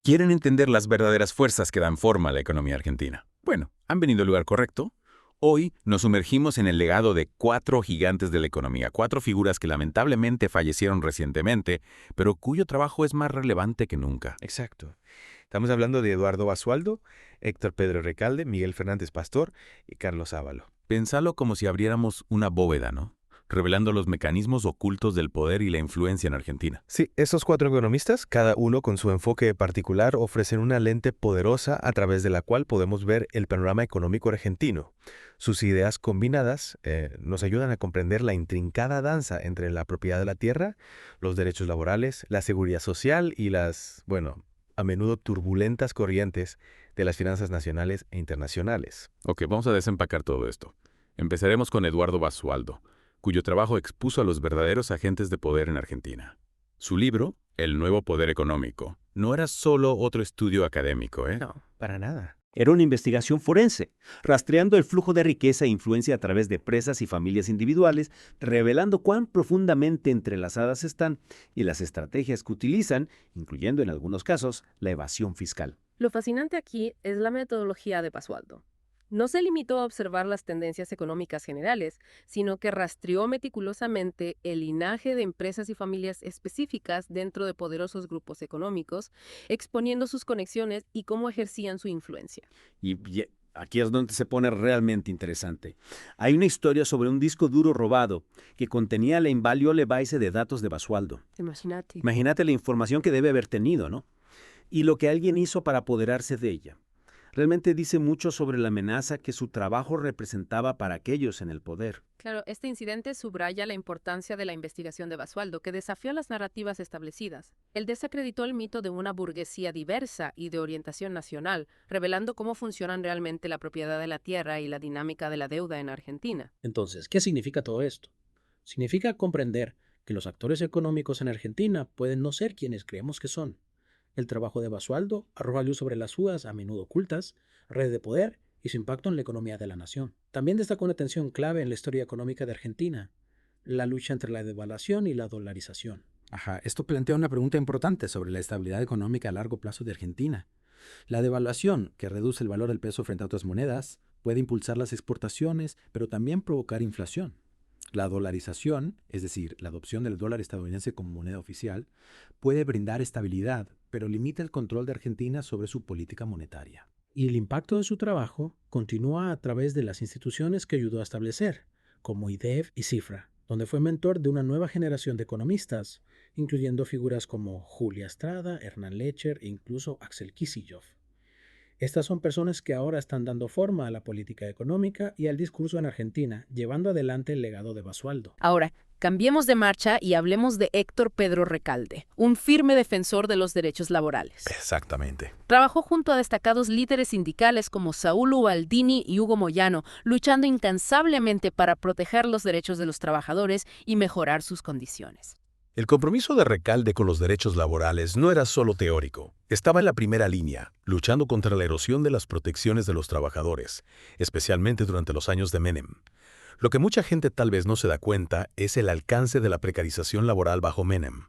¿Quieren entender las verdaderas fuerzas que dan forma a la economía argentina? Bueno, han venido al lugar correcto. Hoy nos sumergimos en el legado de 4 gigantes de la economía, 4 figuras que lamentablemente fallecieron recientemente, pero cuyo trabajo es más relevante que nunca. Exacto. Estamos hablando de Eduardo Basualdo, Héctor Pedro Recalde, Miguel Fernández Pastor y Carlos Ábalos. Pensalo como si abriéramos una bóveda, ¿no? Revelando los mecanismos ocultos del poder y la influencia en Argentina. Sí, esos 4 economistas, cada uno con su enfoque particular, ofrecen una lente poderosa a través de la cual podemos ver el panorama económico argentino. Sus ideas combinadas nos ayudan a comprender la intrincada danza entre la propiedad de la tierra, los derechos laborales, la seguridad social y las, bueno, a menudo turbulentas corrientes de las finanzas nacionales e internacionales. Ok, vamos a desempacar todo esto. Empezaremos con Eduardo Basualdo, cuyo trabajo expuso a los verdaderos agentes de poder en Argentina. Su libro, El nuevo poder económico, no era solo otro estudio académico, ¿eh? No, para nada. Era una investigación forense, rastreando el flujo de riqueza e influencia a través de empresas y familias individuales, revelando cuán profundamente entrelazadas están y las estrategias que utilizan, incluyendo en algunos casos la evasión fiscal. Lo fascinante aquí es la metodología de Basualdo. No se limitó a observar las tendencias económicas generales, sino que rastreó meticulosamente el linaje de empresas y familias específicas dentro de poderosos grupos económicos, exponiendo sus conexiones y cómo ejercían su influencia. Y aquí es donde se pone realmente interesante. Hay una historia sobre un disco duro robado que contenía la invaluable base de datos de Basualdo. Imagínate. Imagínate la información que debe haber tenido, ¿no? Y lo que alguien hizo para apoderarse de ella. Realmente dice mucho sobre la amenaza que su trabajo representaba para aquellos en el poder. Claro, este incidente subraya la importancia de la investigación de Basualdo, que desafió las narrativas establecidas. Él desacreditó el mito de una burguesía diversa y de orientación nacional, revelando cómo funcionan realmente la propiedad de la tierra y la dinámica de la deuda en Argentina. Entonces, ¿qué significa todo esto? Significa comprender que los actores económicos en Argentina pueden no ser quienes creemos que son. El trabajo de Basualdo arroja luz sobre las fugas, a menudo ocultas, redes de poder y su impacto en la economía de la nación. También destacó una tensión clave en la historia económica de Argentina, la lucha entre la devaluación y la dolarización. Ajá, esto plantea una pregunta importante sobre la estabilidad económica a largo plazo de Argentina. La devaluación, que reduce el valor del peso frente a otras monedas, puede impulsar las exportaciones, pero también provocar inflación. La dolarización, es decir, la adopción del dólar estadounidense como moneda oficial, puede brindar estabilidad, pero limita el control de Argentina sobre su política monetaria. Y el impacto de su trabajo continúa a través de las instituciones que ayudó a establecer, como IDEF y Cifra, donde fue mentor de una nueva generación de economistas, incluyendo figuras como Julia Estrada, Hernán Lecher e incluso Axel Kicillof. Estas son personas que ahora están dando forma a la política económica y al discurso en Argentina, llevando adelante el legado de Basualdo. Ahora, cambiemos de marcha y hablemos de Héctor Pedro Recalde, un firme defensor de los derechos laborales. Exactamente. Trabajó junto a destacados líderes sindicales como Saúl Ubaldini y Hugo Moyano, luchando incansablemente para proteger los derechos de los trabajadores y mejorar sus condiciones. El compromiso de Recalde con los derechos laborales no era solo teórico. Estaba en la primera línea, luchando contra la erosión de las protecciones de los trabajadores, especialmente durante los años de Menem. Lo que mucha gente tal vez no se da cuenta es el alcance de la precarización laboral bajo Menem.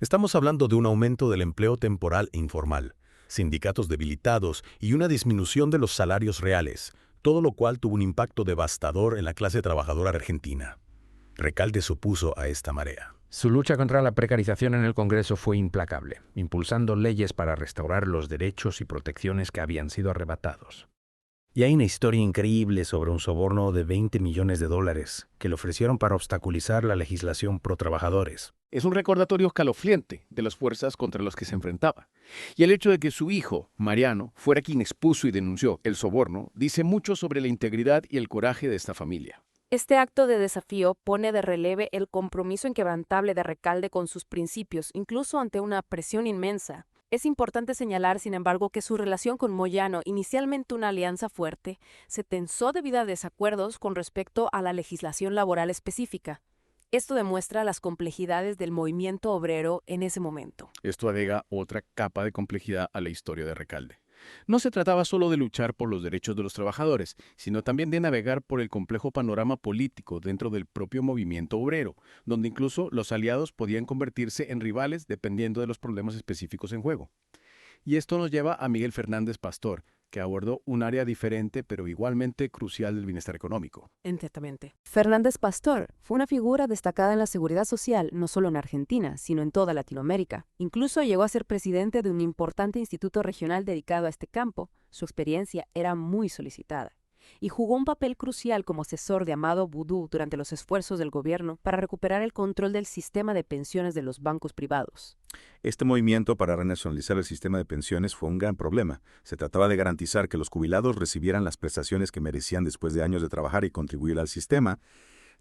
Estamos hablando de un aumento del empleo temporal e informal, sindicatos debilitados y una disminución de los salarios reales, todo lo cual tuvo un impacto devastador en la clase trabajadora argentina. Recalde se opuso a esta marea. Su lucha contra la precarización en el Congreso fue implacable, impulsando leyes para restaurar los derechos y protecciones que habían sido arrebatados. Y hay una historia increíble sobre un soborno de $20 millones que le ofrecieron para obstaculizar la legislación pro trabajadores. Es un recordatorio escalofriante de las fuerzas contra las que se enfrentaba. Y el hecho de que su hijo, Mariano, fuera quien expuso y denunció el soborno, dice mucho sobre la integridad y el coraje de esta familia. Este acto de desafío pone de relieve el compromiso inquebrantable de Recalde con sus principios, incluso ante una presión inmensa. Es importante señalar, sin embargo, que su relación con Moyano, inicialmente una alianza fuerte, se tensó debido a desacuerdos con respecto a la legislación laboral específica. Esto demuestra las complejidades del movimiento obrero en ese momento. Esto agrega otra capa de complejidad a la historia de Recalde. No se trataba solo de luchar por los derechos de los trabajadores, sino también de navegar por el complejo panorama político dentro del propio movimiento obrero, donde incluso los aliados podían convertirse en rivales dependiendo de los problemas específicos en juego. Y esto nos lleva a Miguel Fernández Pastor, que abordó un área diferente pero igualmente crucial del bienestar económico. Exactamente. Fernández Pastor fue una figura destacada en la seguridad social no solo en Argentina, sino en toda Latinoamérica. Incluso llegó a ser presidente de un importante instituto regional dedicado a este campo. Su experiencia era muy solicitada y jugó un papel crucial como asesor de Amado Boudou durante los esfuerzos del gobierno para recuperar el control del sistema de pensiones de los bancos privados. Este movimiento para renacionalizar el sistema de pensiones fue un gran problema. Se trataba de garantizar que los jubilados recibieran las prestaciones que merecían después de años de trabajar y contribuir al sistema.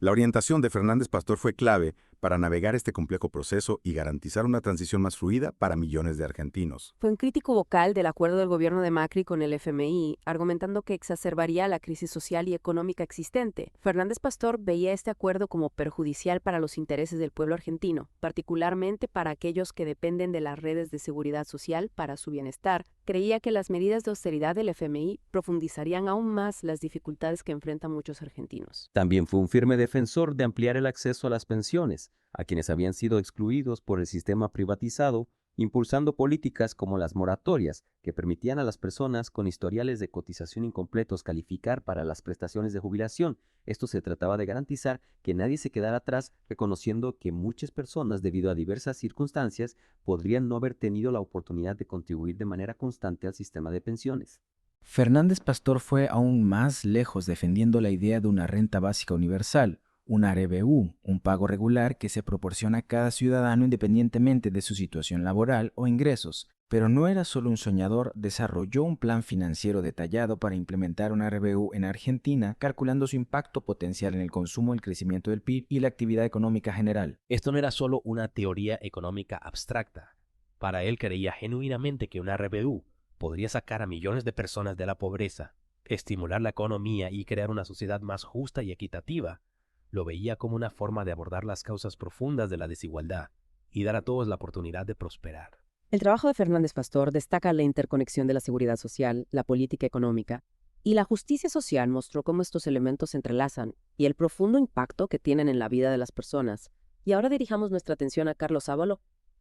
La orientación de Fernández Pastor fue clave para navegar este complejo proceso y garantizar una transición más fluida para millones de argentinos. Fue un crítico vocal del acuerdo del gobierno de Macri con el FMI, argumentando que exacerbaría la crisis social y económica existente. Fernández Pastor veía este acuerdo como perjudicial para los intereses del pueblo argentino, particularmente para aquellos que dependen de las redes de seguridad social para su bienestar. Creía que las medidas de austeridad del FMI profundizarían aún más las dificultades que enfrentan muchos argentinos. También fue un firme defensor de ampliar el acceso a las pensiones a quienes habían sido excluidos por el sistema privatizado, impulsando políticas como las moratorias, que permitían a las personas con historiales de cotización incompletos calificar para las prestaciones de jubilación. Esto se trataba de garantizar que nadie se quedara atrás, reconociendo que muchas personas, debido a diversas circunstancias, podrían no haber tenido la oportunidad de contribuir de manera constante al sistema de pensiones. Fernández Pastor fue aún más lejos defendiendo la idea de una renta básica universal, una RBU, un pago regular que se proporciona a cada ciudadano independientemente de su situación laboral o ingresos. Pero no era solo un soñador, desarrolló un plan financiero detallado para implementar una RBU en Argentina, calculando su impacto potencial en el consumo, el crecimiento del PIB y la actividad económica general. Esto no era solo una teoría económica abstracta. Para él creía genuinamente que una RBU podría sacar a millones de personas de la pobreza, estimular la economía y crear una sociedad más justa y equitativa. Lo veía como una forma de abordar las causas profundas de la desigualdad y dar a todos la oportunidad de prosperar. El trabajo de Fernández Pastor destaca la interconexión de la seguridad social, la política económica y la justicia social. Mostró cómo estos elementos se entrelazan y el profundo impacto que tienen en la vida de las personas. Y ahora dirijamos nuestra atención a Carlos Ábalos,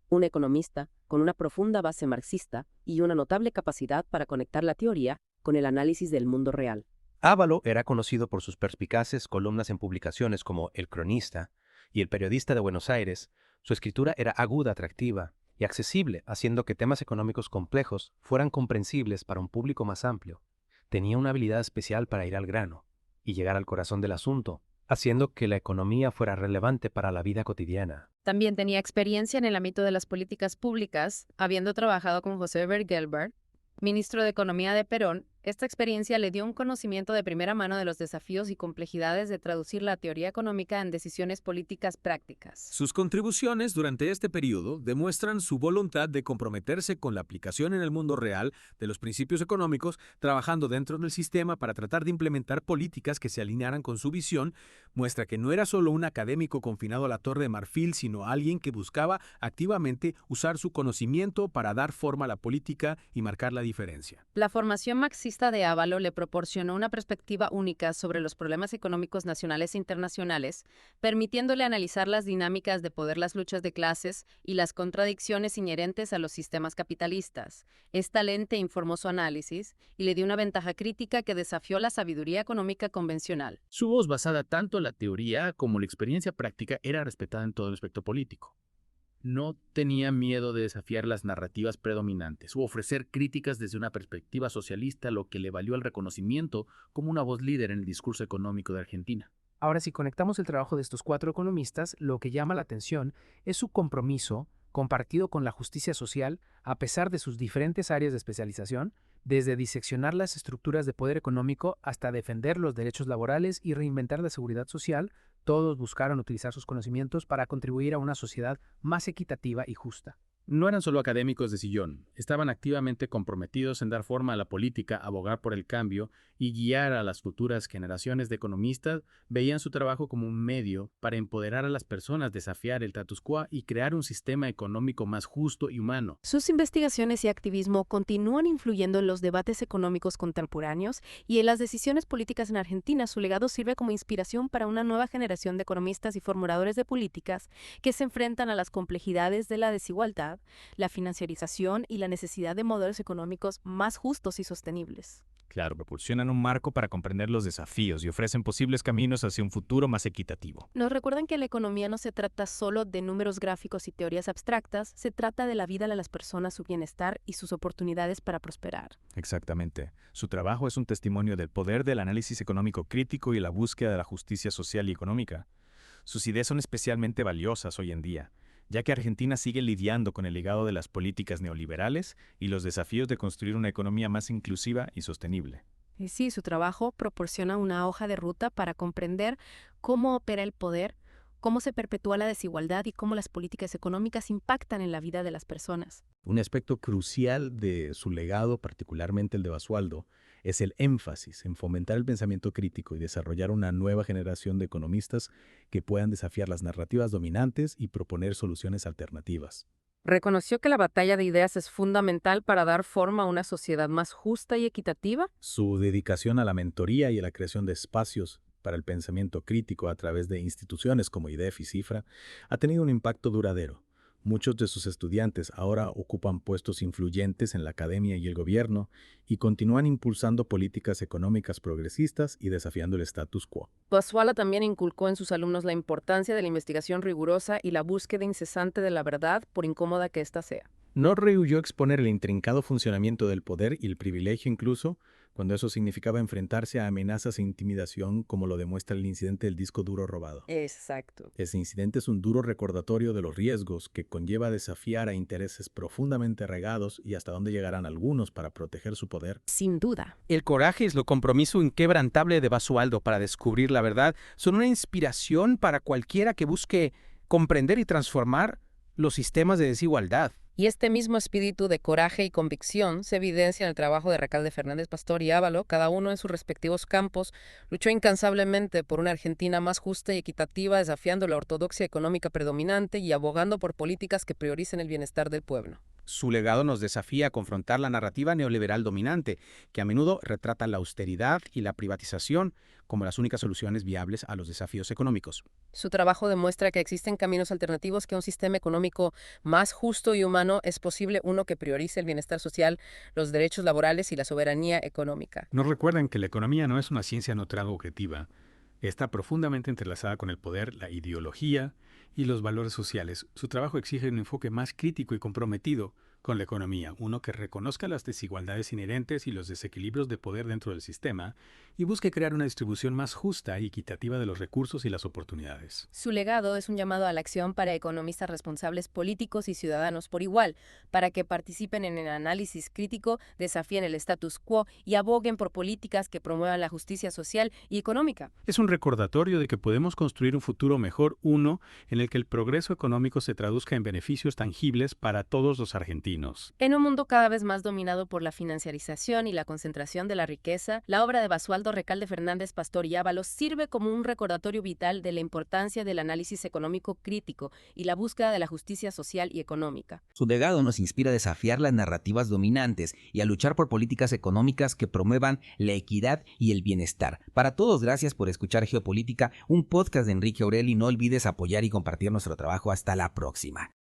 un economista con una profunda base marxista y una notable capacidad para conectar la teoría con el análisis del mundo real. Ábalos era conocido por sus perspicaces columnas en publicaciones como El Cronista y El Periodista de Buenos Aires. Su escritura era aguda, atractiva y accesible, haciendo que temas económicos complejos fueran comprensibles para un público más amplio. Tenía una habilidad especial para ir al grano y llegar al corazón del asunto, haciendo que la economía fuera relevante para la vida cotidiana. También tenía experiencia en el ámbito de las políticas públicas, habiendo trabajado con José Bergelbart, ministro de Economía de Perón. Esta experiencia le dio un conocimiento de primera mano de los desafíos y complejidades de traducir la teoría económica en decisiones políticas prácticas. Sus contribuciones durante este periodo demuestran su voluntad de comprometerse con la aplicación en el mundo real de los principios económicos, trabajando dentro del sistema para tratar de implementar políticas que se alinearan con su visión. Muestra que no era solo un académico confinado a la Torre de Marfil, sino alguien que buscaba activamente usar su conocimiento para dar forma a la política y marcar la diferencia. La formación marxista de Ábalos le proporcionó una perspectiva única sobre los problemas económicos nacionales e internacionales, permitiéndole analizar las dinámicas de poder, las luchas de clases y las contradicciones inherentes a los sistemas capitalistas. Esta lente informó su análisis y le dio una ventaja crítica que desafió la sabiduría económica convencional. Su voz, basada tanto en la teoría como en la experiencia práctica, era respetada en todo el espectro político. No tenía miedo de desafiar las narrativas predominantes o ofrecer críticas desde una perspectiva socialista, lo que le valió el reconocimiento como una voz líder en el discurso económico de Argentina. Ahora, si conectamos el trabajo de estos 4 economistas, lo que llama la atención es su compromiso compartido con la justicia social, a pesar de sus diferentes áreas de especialización, desde diseccionar las estructuras de poder económico hasta defender los derechos laborales y reinventar la seguridad social. Todos buscaron utilizar sus conocimientos para contribuir a una sociedad más equitativa y justa. No eran solo académicos de sillón, estaban activamente comprometidos en dar forma a la política, abogar por el cambio y guiar a las futuras generaciones de economistas. Veían su trabajo como un medio para empoderar a las personas, desafiar el status quo y crear un sistema económico más justo y humano. Sus investigaciones y activismo continúan influyendo en los debates económicos contemporáneos y en las decisiones políticas en Argentina. Su legado sirve como inspiración para una nueva generación de economistas y formuladores de políticas que se enfrentan a las complejidades de la desigualdad, desigualdad, la financiarización y la necesidad de modelos económicos más justos y sostenibles. Claro, proporcionan un marco para comprender los desafíos y ofrecen posibles caminos hacia un futuro más equitativo. Nos recuerdan que la economía no se trata solo de números gráficos y teorías abstractas, se trata de la vida de las personas, su bienestar y sus oportunidades para prosperar. Exactamente. Su trabajo es un testimonio del poder del análisis económico crítico y la búsqueda de la justicia social y económica. Sus ideas son especialmente valiosas hoy en día, ya que Argentina sigue lidiando con el legado de las políticas neoliberales y los desafíos de construir una economía más inclusiva y sostenible. Y sí, su trabajo proporciona una hoja de ruta para comprender cómo opera el poder, cómo se perpetúa la desigualdad y cómo las políticas económicas impactan en la vida de las personas. Un aspecto crucial de su legado, particularmente el de Basualdo, es el énfasis en fomentar el pensamiento crítico y desarrollar una nueva generación de economistas que puedan desafiar las narrativas dominantes y proponer soluciones alternativas. Reconoció que la batalla de ideas es fundamental para dar forma a una sociedad más justa y equitativa. Su dedicación a la mentoría y a la creación de espacios para el pensamiento crítico a través de instituciones como IDEF y Cifra ha tenido un impacto duradero. Muchos de sus estudiantes ahora ocupan puestos influyentes en la academia y el gobierno y continúan impulsando políticas económicas progresistas y desafiando el status quo. Basualdo también inculcó en sus alumnos la importancia de la investigación rigurosa y la búsqueda incesante de la verdad, por incómoda que ésta sea. No rehuyó exponer el intrincado funcionamiento del poder y el privilegio incluso, cuando eso significaba enfrentarse a amenazas e intimidación, como lo demuestra el incidente del disco duro robado. Exacto. Ese incidente es un duro recordatorio de los riesgos que conlleva desafiar a intereses profundamente arraigados y hasta dónde llegarán algunos para proteger su poder. Sin duda. El coraje y el compromiso inquebrantable de Basualdo para descubrir la verdad son una inspiración para cualquiera que busque comprender y transformar los sistemas de desigualdad. Y este mismo espíritu de coraje y convicción se evidencia en el trabajo de Recalde Fernández Pastor y Ávalo. Cada uno en sus respectivos campos luchó incansablemente por una Argentina más justa y equitativa, desafiando la ortodoxia económica predominante y abogando por políticas que prioricen el bienestar del pueblo. Su legado nos desafía a confrontar la narrativa neoliberal dominante, que a menudo retrata la austeridad y la privatización como las únicas soluciones viables a los desafíos económicos. Su trabajo demuestra que existen caminos alternativos, que un sistema económico más justo y humano es posible, uno que priorice el bienestar social, los derechos laborales y la soberanía económica. Nos recuerdan que la economía no es una ciencia neutral o objetiva. Está profundamente entrelazada con el poder, la ideología y los valores sociales. Su trabajo exige un enfoque más crítico y comprometido con la economía, uno que reconozca las desigualdades inherentes y los desequilibrios de poder dentro del sistema y busque crear una distribución más justa y equitativa de los recursos y las oportunidades. Su legado es un llamado a la acción para economistas responsables políticos y ciudadanos por igual, para que participen en el análisis crítico, desafíen el status quo y aboguen por políticas que promuevan la justicia social y económica. Es un recordatorio de que podemos construir un futuro mejor, uno en el que el progreso económico se traduzca en beneficios tangibles para todos los argentinos. En un mundo cada vez más dominado por la financiarización y la concentración de la riqueza, la obra de Basualdo, Recalde Fernández Pastor y Ábalos sirve como un recordatorio vital de la importancia del análisis económico crítico y la búsqueda de la justicia social y económica. Su legado nos inspira a desafiar las narrativas dominantes y a luchar por políticas económicas que promuevan la equidad y el bienestar. Para todos, gracias por escuchar Geopolítica, un podcast de Enrique Aureli. No olvides apoyar y compartir nuestro trabajo. Hasta la próxima.